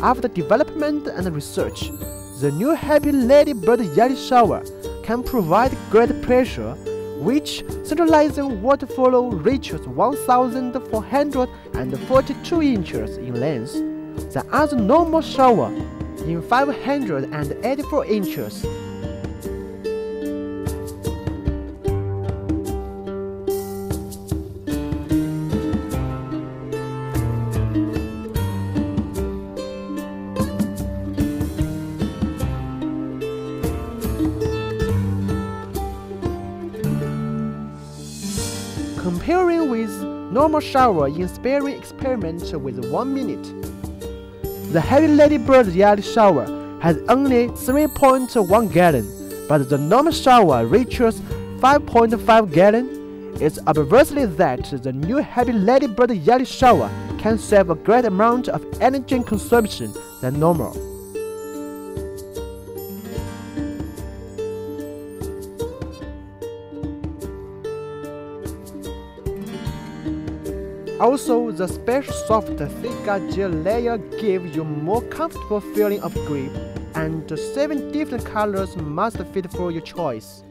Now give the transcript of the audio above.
After development and research, the new Happy Lady Bird Yali Shower can provide great pressure, which centralizing water flow reaches 1,442 inches in length, than other normal shower in 584 inches. Comparing with normal shower in sparing experiment with 1 minute, the Happy Lady Bird Yali shower has only 3.1 gallon, but the normal shower reaches 5.5 gallon. It's obvious that the new Happy Lady Bird Yali shower can save a great amount of energy consumption than normal. Also, the special soft Thika gel layer gives you more comfortable feeling of grip, and the 7 different colors must fit for your choice.